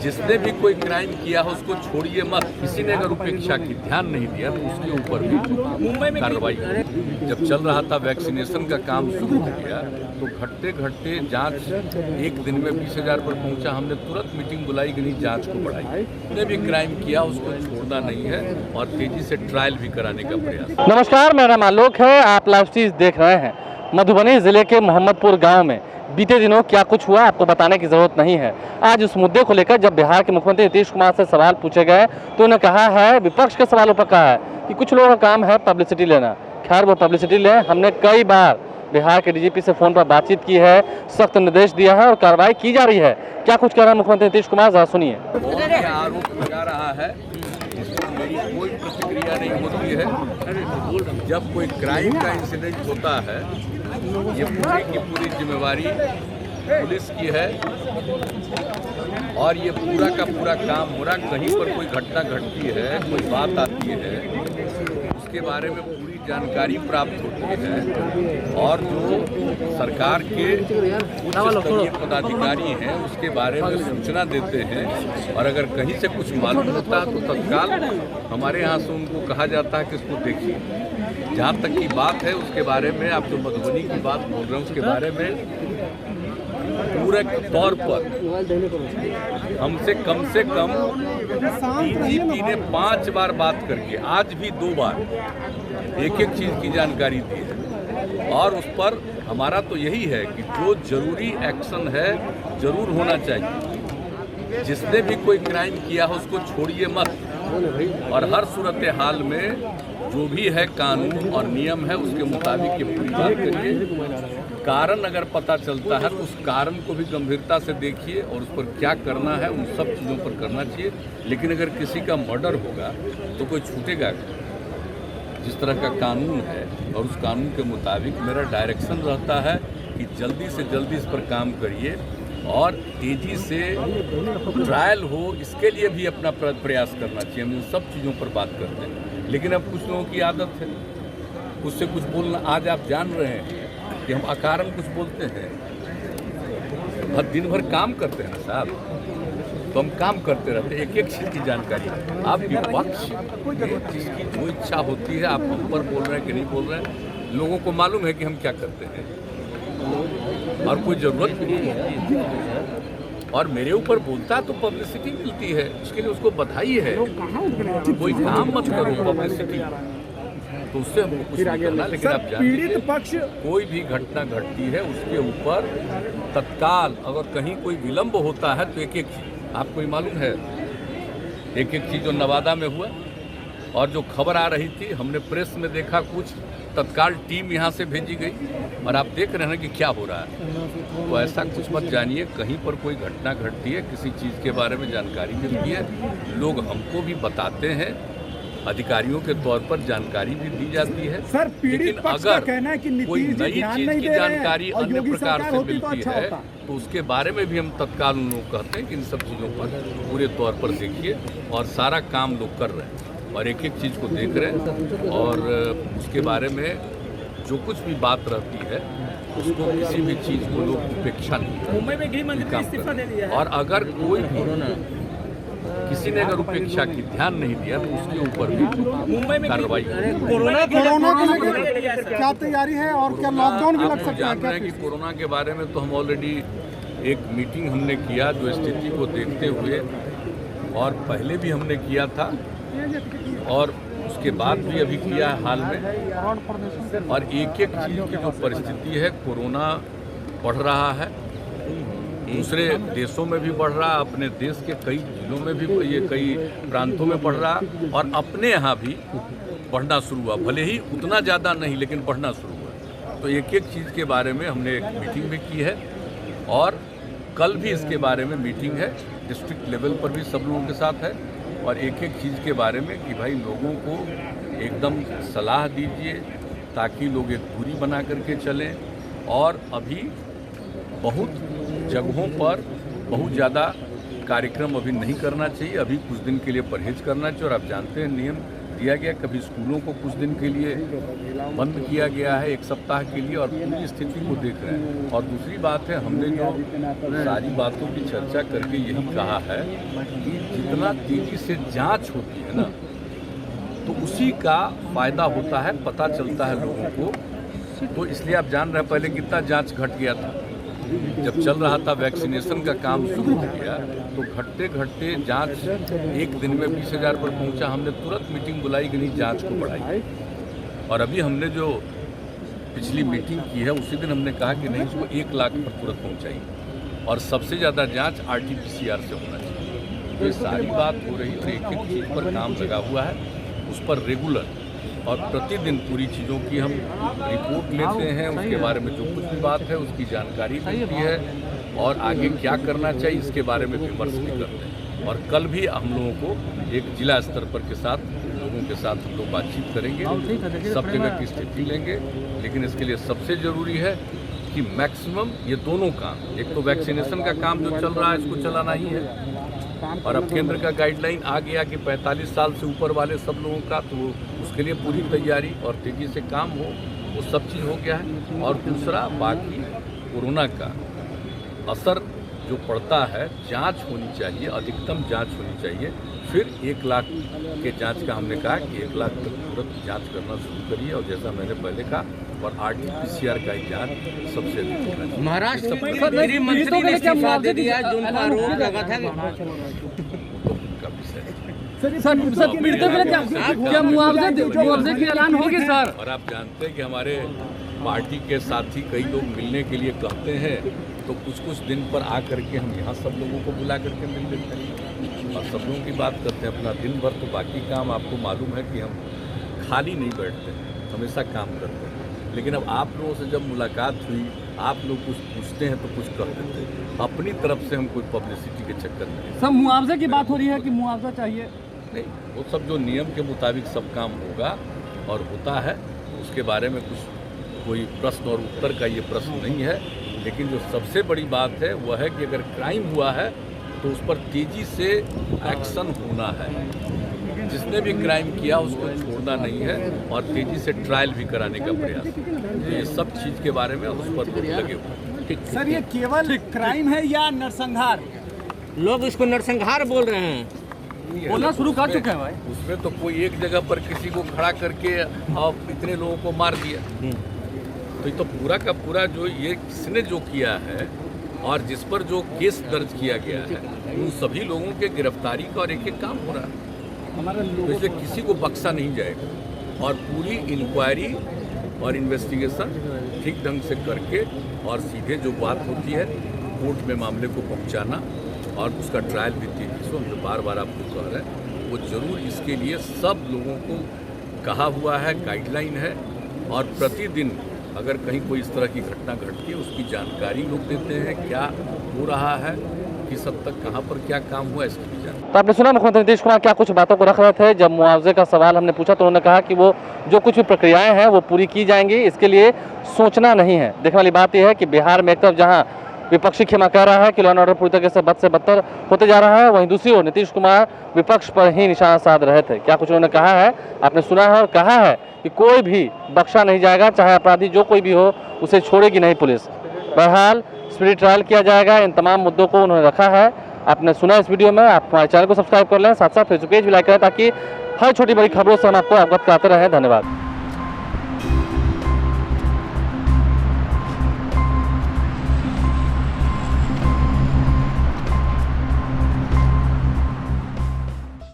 जिसने भी कोई क्राइम किया हो उसको छोड़िए मत। किसी ने अगर उपेक्षा की, ध्यान नहीं दिया तो उसके ऊपर भी कार्रवाई। जब चल रहा था वैक्सीनेशन का काम शुरू हो गया तो घटते घटते जांच एक दिन में 20,000 पर पहुंचा। हमने तुरंत मीटिंग बुलाई कि नहीं, जांच को बढ़ाई। जिसने भी क्राइम किया उसको छोड़ना नहीं है और तेजी से ट्रायल भी कराने का प्रयास। नमस्कार, मेरा नाम आलोक है। आप लाइव स्ट्रीम देख रहे हैं। मधुबनी जिले के मोहम्मदपुर गांव में बीते दिनों क्या कुछ हुआ आपको बताने की जरूरत नहीं है। आज उस मुद्दे को लेकर जब बिहार के मुख्यमंत्री नीतीश कुमार से सवाल पूछे गए तो उन्होंने कहा है, विपक्ष के सवालों पर कहा है कि कुछ लोगों का काम है पब्लिसिटी लेना। खैर, वो पब्लिसिटी लें। हमने कई बार बिहार के डीजीपी से फोन पर बातचीत की है, सख्त निर्देश दिया है और कार्रवाई की जा रही है। क्या कुछ कह रहे हैं मुख्यमंत्री नीतीश कुमार, जरा सुनिए। आरोप लगा रहा है, मेरी कोई प्रतिक्रिया नहीं होती है। जब कोई क्राइम का इंसिडेंट होता है, ये पूरी की पूरी जिम्मेवारी पुलिस की है और ये पूरा का पूरा काम हो रहा। कहीं पर कोई घटना घटती है, कोई बात आती है, उसके बारे में पूरी जानकारी प्राप्त होती है और जो सरकार के उच्च स्तरीय पदाधिकारी हैं उसके बारे में सूचना देते हैं। और अगर कहीं से कुछ मालूम होता है तो तत्काल हमारे यहाँ से उनको कहा जाता है कि इसको देखिए। जहाँ तक की बात है उसके बारे में, आप जो मधुबनी की बात बोल रहे हैं उसके बारे में पूरे तौर पर हमसे कम डीजीपी ने 5 बार बात करके, आज भी 2 बार एक एक चीज़ की जानकारी दी है। और उस पर हमारा तो यही है कि जो जरूरी एक्शन है जरूर होना चाहिए। जिसने भी कोई क्राइम किया हो उसको छोड़िए मत और हर सूरत हाल में जो भी है कानून और नियम है उसके मुताबिक ये पूरी बात करिए। कारण अगर पता चलता है तो उस कारण को भी गंभीरता से देखिए और उस पर क्या करना है उन सब चीज़ों पर करना चाहिए। लेकिन अगर किसी का मर्डर होगा तो कोई छूटेगा। जिस तरह का कानून है और उस कानून के मुताबिक मेरा डायरेक्शन रहता है कि जल्दी से जल्दी इस पर काम करिए और तेज़ी से ट्रायल हो, इसके लिए भी अपना प्रयास करना चाहिए। हम इन सब चीज़ों पर बात करते हैं। लेकिन अब कुछ लोगों की आदत है कुछ से कुछ बोलना। आज आप जान रहे हैं कि हम अकारण कुछ बोलते हैं, हर दिन भर काम करते हैं ना साहब, तो हम काम करते रहते हैं। एक एक चीज़ की जानकारी आप विपक्ष जिसकी जो इच्छा होती है, आप हम पर बोल रहे हैं कि नहीं बोल रहे हैं, लोगों को मालूम है कि हम क्या करते हैं और कोई ज़रूरत भी नहीं है। और मेरे ऊपर बोलता है तो पब्लिसिटी मिलती है, उसके लिए उसको बधाई है। कोई काम मत करो पब्लिसिटी, तो उससे हमको कुछ नहीं करना। लेकिन आप जानते पक्ष कोई भी घटना घटती है उसके ऊपर तत्काल अगर कहीं कोई विलंब होता है तो एक एक चीज़ आपको ही मालूम है। एक एक चीज़ जो नवादा में हुआ और जो खबर आ रही थी, हमने प्रेस में देखा, कुछ तत्काल टीम यहाँ से भेजी गई और आप देख रहे हैं कि क्या हो रहा है। तो ऐसा कुछ मत जानिए। कहीं पर कोई घटना घटती है, किसी चीज़ के बारे में जानकारी मिलती है, लोग हमको भी बताते हैं, अधिकारियों के तौर पर जानकारी भी दी जाती है। सर, लेकिन अगर कोई नई चीज़ की जानकारी अन्य प्रकार से मिलती है तो उसके बारे में भी हम तत्काल उन लोग कहते हैं कि इन सब चीज़ों पर पूरे तौर पर देखिए। और सारा काम लोग कर रहे हैं और एक एक चीज़ को देख रहे हैं और उसके बारे में जो कुछ भी बात रहती है उसको किसी भी चीज़ को लोग उपेक्षा नहीं। मुंबई में गृह मंत्री इस्तीफा दे दिया है और अगर कोई भी किसी ने अगर उपेक्षा की, ध्यान नहीं दिया तो उसके ऊपर भी कार्रवाई। कोरोना को लेकर क्या तैयारी है और क्या लॉकडाउन भी लग सकता है? जान रहे हैं कि कोरोना के बारे में तो हम ऑलरेडी एक मीटिंग हमने किया जो स्थिति को देखते हुए, और पहले भी हमने किया था और उसके बाद भी अभी किया है हाल में। और एक एक चीज़ की जो परिस्थिति है, कोरोना बढ़ रहा है, दूसरे देशों में भी बढ़ रहा है, अपने देश के कई जिलों में भी, ये कई प्रांतों में बढ़ रहा और अपने यहाँ भी बढ़ना शुरू हुआ। भले ही उतना ज़्यादा नहीं, लेकिन बढ़ना शुरू हुआ। तो एक एक चीज़ के बारे में हमने एक मीटिंग भी की है और कल भी इसके बारे में मीटिंग है, डिस्ट्रिक्ट लेवल पर भी सब लोगों के साथ है। और एक एक चीज़ के बारे में कि भाई लोगों को एकदम सलाह दीजिए ताकि लोग एक दूरी बना करके चलें। और अभी बहुत जगहों पर बहुत ज़्यादा कार्यक्रम अभी नहीं करना चाहिए, अभी कुछ दिन के लिए परहेज करना चाहिए। और आप जानते हैं नियम दिया गया। कभी स्कूलों को कुछ दिन के लिए बंद किया गया है, 1 सप्ताह के लिए, और पूरी स्थिति को देख रहे हैं। और दूसरी बात है, हमने जो सारी बातों की चर्चा करके यही कहा है कि जितना तेजी से जांच होती है ना, तो उसी का फायदा होता है, पता चलता है लोगों को। तो इसलिए आप जान रहे हैं पहले कितना जांच घट गया था। जब चल रहा था वैक्सीनेशन का काम शुरू हो गया, तो घटते घटते जांच एक दिन में 20,000 पर पहुंचा। हमने तुरंत मीटिंग बुलाई कि नहीं, जांच को बढ़ाई। और अभी हमने जो पिछली मीटिंग की है, उसी दिन हमने कहा कि नहीं, इसको 1 लाख पर तुरंत पहुंचाई। और सबसे ज़्यादा जांच RT-PCR से होना चाहिए। तो ये सारी बात हो रही है, एक चीज़ पर काम लगा हुआ है, उस पर रेगुलर और प्रतिदिन पूरी चीज़ों की हम रिपोर्ट लेते हैं। उसके बारे में जो कुछ भी बात है उसकी जानकारी मिलती है, और आगे क्या करना चाहिए इसके बारे में विमर्श भी करते हैं। और कल भी हम लोगों को एक जिला स्तर पर के साथ लोगों के साथ हम लोग बातचीत करेंगे, सब जगह की स्थिति लेंगे। लेकिन इसके लिए सबसे ज़रूरी है कि मैक्सिमम ये दोनों काम, एक तो वैक्सीनेशन का काम जो चल रहा है इसको चलाना ही है, और अब केंद्र का गाइडलाइन आ गया कि 45 साल से ऊपर वाले सब लोगों का, तो उसके लिए पूरी तैयारी और तेज़ी से काम हो, वो सब चीज़ हो गया है। और दूसरा, बाकी कोरोना का असर जो पड़ता है, जांच होनी चाहिए, अधिकतम जांच होनी चाहिए। फिर 1 लाख के जांच का हमने कहा कि 1 लाख तक तुरंत जांच करना शुरू करिए। और जैसा मैंने पहले कहा, और RT-PCR का ही जांच सबसे अधिक होना चाहिए। महाराष्ट्र गृह मंत्री ने इस्तीफा दे दिया, जो उनका आरोप लगा था का विषय सर पीड़ितों के लिए क्या मुआवजे की ऐलान होगी सर? और आप जानते हैं कि हमारे पार्टी के साथी कई लोग मिलने के लिए कहते हैं, तो कुछ दिन पर आ करके हम यहाँ सब लोगों को बुला करके मिल लेते हैं और सब लोगों की बात करते हैं अपना दिन भर। तो बाकी काम आपको मालूम है कि हम खाली नहीं बैठते हैं, हमेशा काम करते हैं। लेकिन अब आप लोगों से जब मुलाकात हुई, आप लोग कुछ पूछते हैं तो कुछ कह देते हैं। अपनी तरफ से हम कोई पब्लिसिटी के चक्कर में सब मुआवजे की बात हो रही है कि मुआवजा चाहिए नहीं, वो सब जो नियम के मुताबिक सब काम होगा और होता है, उसके बारे में कुछ कोई प्रश्न और उत्तर का ये प्रश्न नहीं है। लेकिन जो सबसे बड़ी बात है वह है कि अगर क्राइम हुआ है तो उस पर तेज़ी से एक्शन होना है। जिसने भी क्राइम किया उसको छोड़ना नहीं है, और तेज़ी से ट्रायल भी कराने का प्रयास। तो ये सब चीज़ के बारे में उस पर लगे हुए हैं। सर, ये केवल क्राइम है या नरसंहार? लोग इसको नरसंहार बोल रहे हैं, बोलना शुरू कर चुके हैं भाई। उसमें तो कोई एक जगह पर किसी को खड़ा करके और इतने लोगों को मार दिया, तो ये तो पूरा का पूरा जो ये किसने जो किया है और जिस पर जो केस दर्ज किया गया है, उन सभी लोगों के गिरफ्तारी का और एक काम हो रहा है। तो इसलिए किसी को बख्शा नहीं जाएगा, और पूरी इंक्वायरी और इन्वेस्टिगेशन ठीक ढंग से करके और सीधे जो बात होती है कोर्ट में मामले को पहुंचाना और उसका ट्रायल भी तेजी से, हम जो बार बार आपको कह रहे हैं, वो जरूर इसके लिए सब लोगों को कहा हुआ है, गाइडलाइन है। और प्रतिदिन अगर कहीं कोई इस तरह की घटना घटती है उसकी जानकारी लोग देते हैं, क्या हो रहा है, किस हद तक कहाँ पर क्या काम हुआ, इसकी भी जानकारी। तो आपने सुना मुख्यमंत्री नीतीश कुमार क्या कुछ बातों को रख रहे थे। जब मुआवजे का सवाल हमने पूछा तो उन्होंने कहा कि वो जो कुछ भी प्रक्रियाएं हैं वो पूरी की जाएंगी, इसके लिए सोचना नहीं है। देखने वाली बात यह है कि बिहार में एक तरफ जहाँ विपक्षी खेमा कह रहा है कि लॉ एंड ऑर्डर पूरी तरीके से बद से बदतर होते जा रहा है, वहीं दूसरी ओर नीतीश कुमार विपक्ष पर ही निशाना साध रहे थे। क्या कुछ उन्होंने कहा है आपने सुना है, और कहा है कि कोई भी बख्शा नहीं जाएगा, चाहे अपराधी जो कोई भी हो उसे छोड़ेगी नहीं पुलिस। बहरहाल स्पीड ट्रायल किया जाएगा, इन तमाम मुद्दों को उन्होंने रखा है। आपने सुना इस वीडियो में। आप हमारे चैनल को सब्सक्राइब कर लें, साथ साथ फेसबुक पेज भी लाइक करें ताकि हर छोटी बड़ी खबरों से हम आपको अवगत कराते रहें। धन्यवाद।